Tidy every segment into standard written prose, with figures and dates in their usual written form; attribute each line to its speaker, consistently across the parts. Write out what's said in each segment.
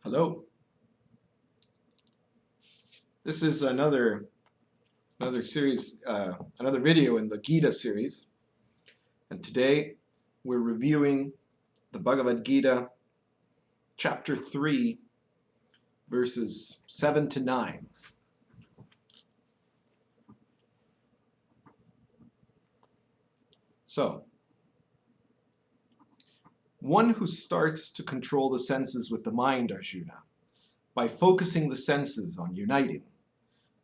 Speaker 1: Hello. This is another series, another video in the Gita series, and today we're reviewing the Bhagavad Gita, chapter 3, verses 7 to 9. So, one who starts to control the senses with the mind, Arjuna, by focusing the senses on uniting,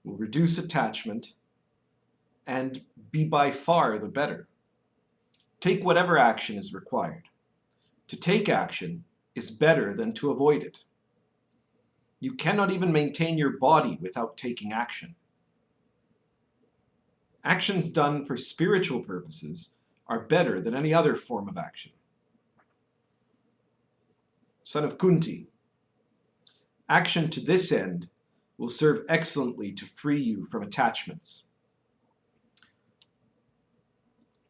Speaker 1: will reduce attachment and be by far the better. Take whatever action is required. To take action is better than to avoid it. You cannot even maintain your body without taking action. Actions done for spiritual purposes are better than any other form of action. Son of Kunti, action to this end will serve excellently to free you from attachments.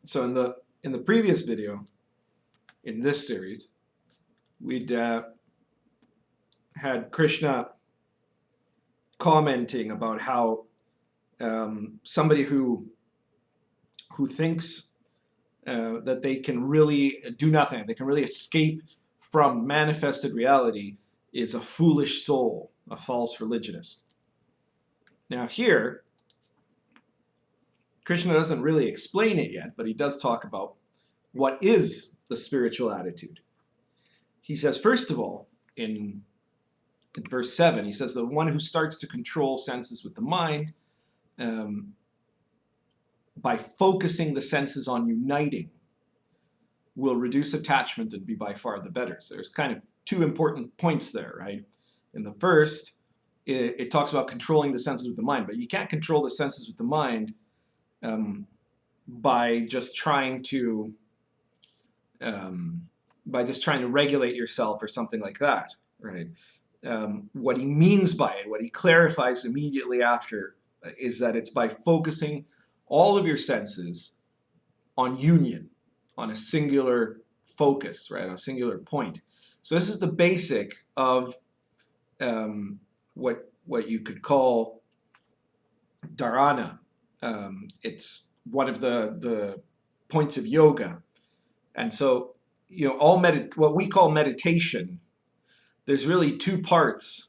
Speaker 1: So in the previous video, in this series, we'd had Krishna commenting about how somebody who thinks that they can really do nothing, they can really escape from manifested reality, is a foolish soul, a false religionist. Now here, Krishna doesn't really explain it yet, but he does talk about what is the spiritual attitude. He says, first of all, in verse 7, he says, the one who starts to control senses with the mind by focusing the senses on uniting will reduce attachment and be by far the better. So there's kind of two important points there, right? In the first, it talks about controlling the senses with the mind, but you can't control the senses with the mind by just trying to regulate yourself or something like that, right? What he means by it, what he clarifies immediately after, is that it's by focusing all of your senses on union, on a singular focus, right, on a singular point. So this is the basic of what you could call dharana. It's one of the points of yoga. And so, what we call meditation, there's really two parts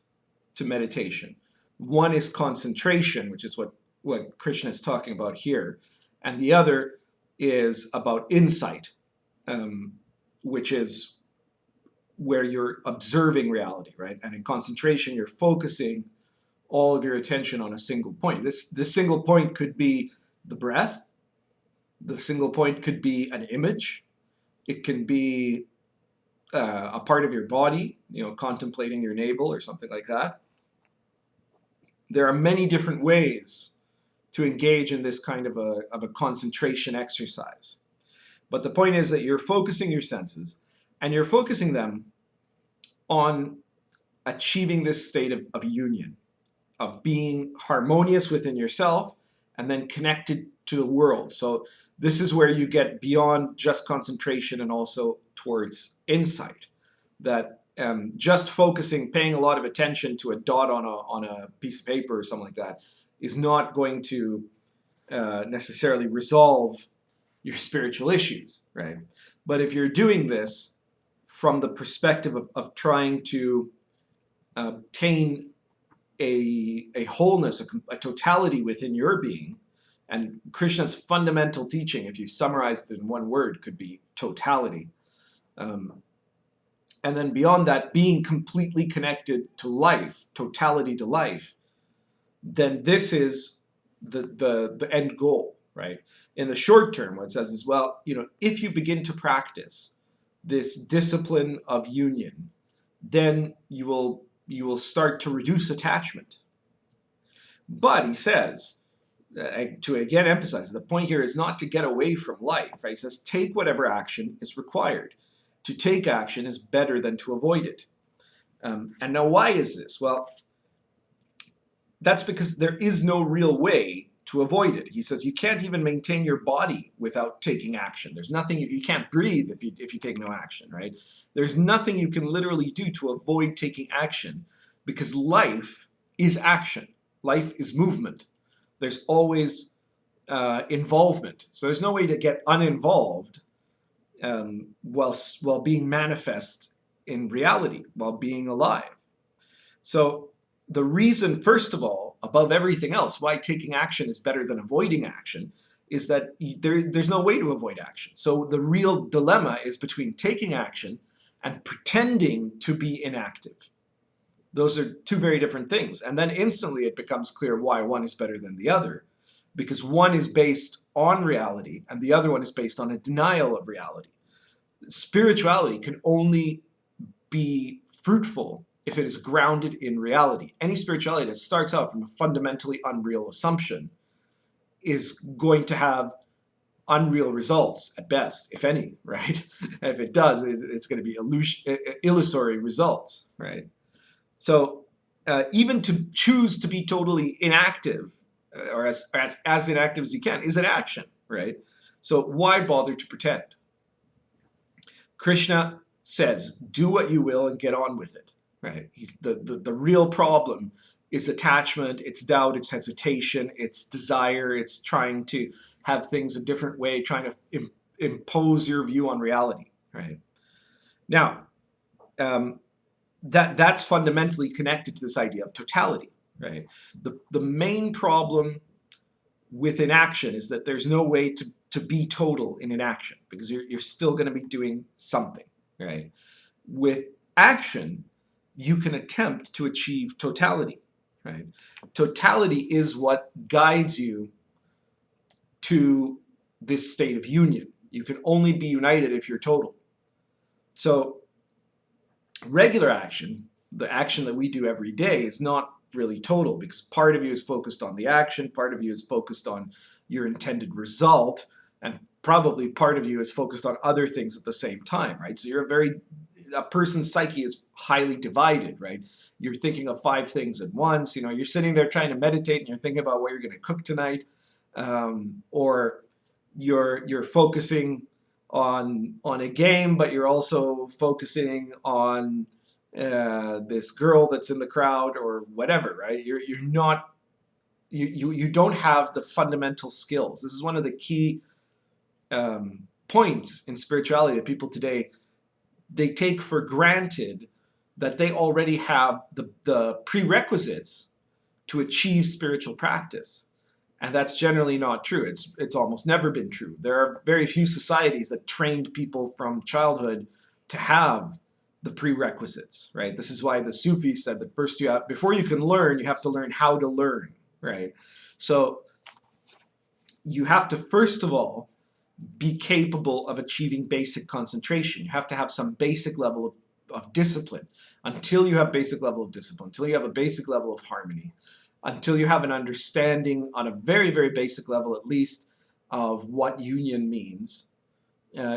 Speaker 1: to meditation. One is concentration, which is what Krishna is talking about here. And the other is about insight, which is where you're observing reality, right? And in concentration, you're focusing all of your attention on a single point. This single point could be the breath. The single point could be an image. It can be a part of your body, contemplating your navel or something like that. There are many different ways to engage in this kind of a concentration exercise. But the point is that you're focusing your senses, and you're focusing them on achieving this state of union, of being harmonious within yourself and then connected to the world. So this is where you get beyond just concentration and also towards insight. That just focusing, paying a lot of attention to a dot on a piece of paper or something like that is not going to necessarily resolve your spiritual issues, right? But if you're doing this from the perspective of trying to obtain a wholeness, a totality within your being, and Krishna's fundamental teaching, if you summarize it in one word, could be totality. And then beyond that, being completely connected to life, totality to life, then this is the end goal, right? In the short term, what it says is, well, if you begin to practice this discipline of union, then you will start to reduce attachment. But he says, to again emphasize, the point here is not to get away from life, right? He says, take whatever action is required. To take action is better than to avoid it. And now why is this? Well, that's because there is no real way to avoid it. He says you can't even maintain your body without taking action. There's nothing, you can't breathe if you take no action, right? There's nothing you can literally do to avoid taking action, because life is action. Life is movement. There's always involvement. So there's no way to get uninvolved while being manifest in reality, while being alive. So the reason, first of all, above everything else, why taking action is better than avoiding action is that there's no way to avoid action. So the real dilemma is between taking action and pretending to be inactive. Those are two very different things. And then instantly it becomes clear why one is better than the other, because one is based on reality and the other one is based on a denial of reality. Spirituality can only be fruitful if it is grounded in reality. Any spirituality that starts out from a fundamentally unreal assumption is going to have unreal results at best, if any, right? And if it does, it's going to be illusory results, right? So even to choose to be totally inactive, or as inactive as you can, is an action, right? So why bother to pretend? Krishna says, do what you will and get on with it, right? The real problem is attachment, it's doubt, it's hesitation, it's desire, it's trying to have things a different way, trying to impose your view on reality, right? Now, that's fundamentally connected to this idea of totality, right? The main problem with inaction is that there's no way to be total in inaction, because you're still going to be doing something, right? With action, you can attempt to achieve totality, right? Totality is what guides you to this state of union. You can only be united if you're total. So regular action, the action that we do every day, is not really total, because part of you is focused on the action, part of you is focused on your intended result, and probably part of you is focused on other things at the same time, right? So a person's psyche is highly divided, right? You're thinking of 5 things at once. You know, you're sitting there trying to meditate and you're thinking about what you're going to cook tonight, or you're focusing on a game, but you're also focusing on this girl that's in the crowd or whatever, right? You don't have the fundamental skills. This is one of the key points in spirituality that people today, they take for granted that they already have the prerequisites to achieve spiritual practice. And that's generally not true. It's almost never been true. There are very few societies that trained people from childhood to have the prerequisites, right? This is why the Sufis said that first before you can learn, you have to learn how to learn, right? So you have to, first of all, be capable of achieving basic concentration. You have to have some basic level of discipline. Until you have basic level of discipline, until you have a basic level of harmony, until you have an understanding on a very, very basic level at least of what union means,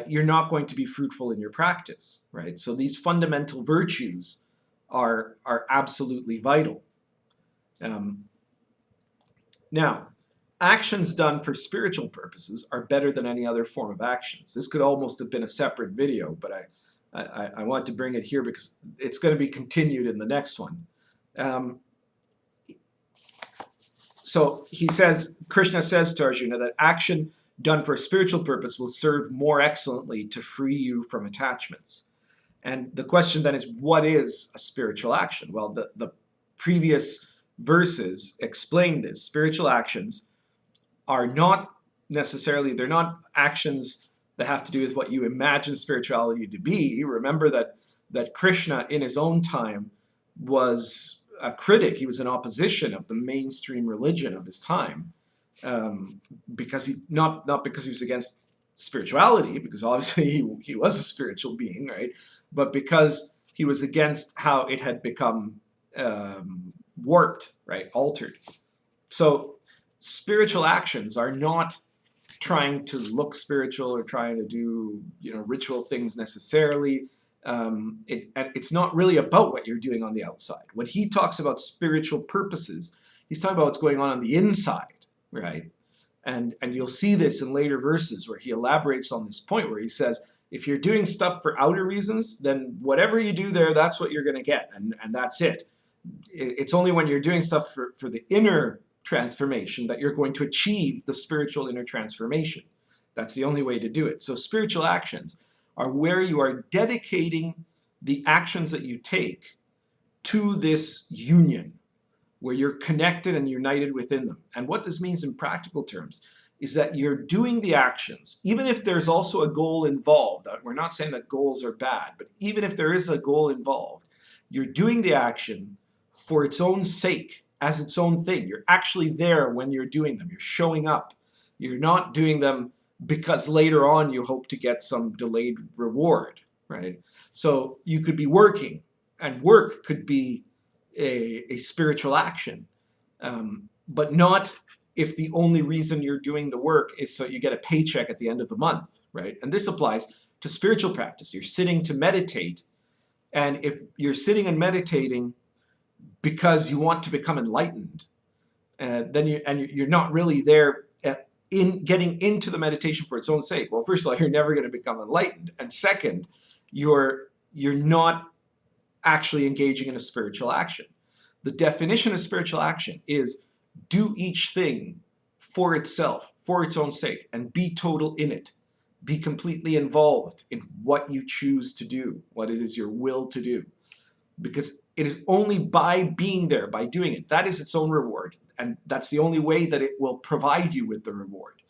Speaker 1: you're not going to be fruitful in your practice, right? So these fundamental virtues are absolutely vital. Now, actions done for spiritual purposes are better than any other form of actions. This could almost have been a separate video, but I want to bring it here because it's going to be continued in the next one. So he says, Krishna says to Arjuna that action done for a spiritual purpose will serve more excellently to free you from attachments. And the question then is, what is a spiritual action? Well, the previous verses explain this. Spiritual actions are not necessarily, they're not actions that have to do with what you imagine spirituality to be. Remember that Krishna in his own time was a critic. He was in opposition of the mainstream religion of his time, because not because he was against spirituality, because obviously he was a spiritual being, right? But because he was against how it had become warped, right, altered. So spiritual actions are not trying to look spiritual or trying to do, ritual things necessarily. It's not really about what you're doing on the outside. When he talks about spiritual purposes, he's talking about what's going on the inside, right? And you'll see this in later verses where he elaborates on this point where he says, if you're doing stuff for outer reasons, then whatever you do there, that's what you're going to get, and that's it. It's only when you're doing stuff for the inner transformation that you're going to achieve the spiritual inner transformation. That's the only way to do it. So spiritual actions are where you are dedicating the actions that you take to this union, where you're connected and united within them. And what this means in practical terms is that you're doing the actions, even if there's also a goal involved. We're not saying that goals are bad, but even if there is a goal involved, you're doing the action for its own sake, as its own thing. You're actually there when you're doing them. You're showing up. You're not doing them because later on you hope to get some delayed reward, right? So you could be working, and work could be a spiritual action, but not if the only reason you're doing the work is so you get a paycheck at the end of the month, right? And this applies to spiritual practice. You're sitting to meditate, and if you're sitting and meditating because you want to become enlightened, then you're not really there in getting into the meditation for its own sake. Well, first of all, you're never going to become enlightened, and second, you're not actually engaging in a spiritual action. The definition of spiritual action is do each thing for itself, for its own sake, and be total in it. Be completely involved in what you choose to do, what it is your will to do. Because it is only by being there, by doing it, that is its own reward. And that's the only way that it will provide you with the reward.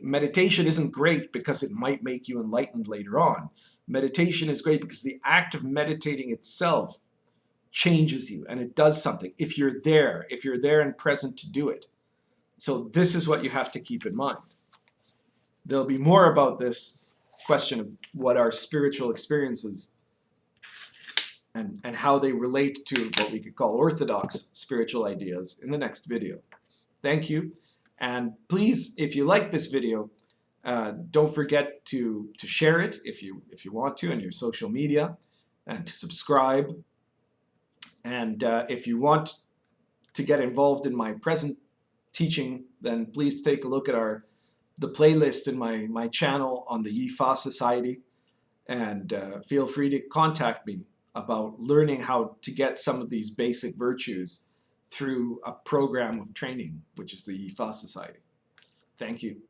Speaker 1: Meditation isn't great because it might make you enlightened later on. Meditation is great because the act of meditating itself changes you, and it does something if you're there and present to do it. So this is what you have to keep in mind. There'll be more about this question of what are spiritual experiences and how they relate to what we could call orthodox spiritual ideas in the next video. Thank you, and please, if you like this video, don't forget to share it if you want to in your social media, and to subscribe. And if you want to get involved in my present teaching, then please take a look at the playlist in my channel on the Yi-Fa Society, and feel free to contact me about learning how to get some of these basic virtues through a program of training, which is the Yi-Fa Society. Thank you.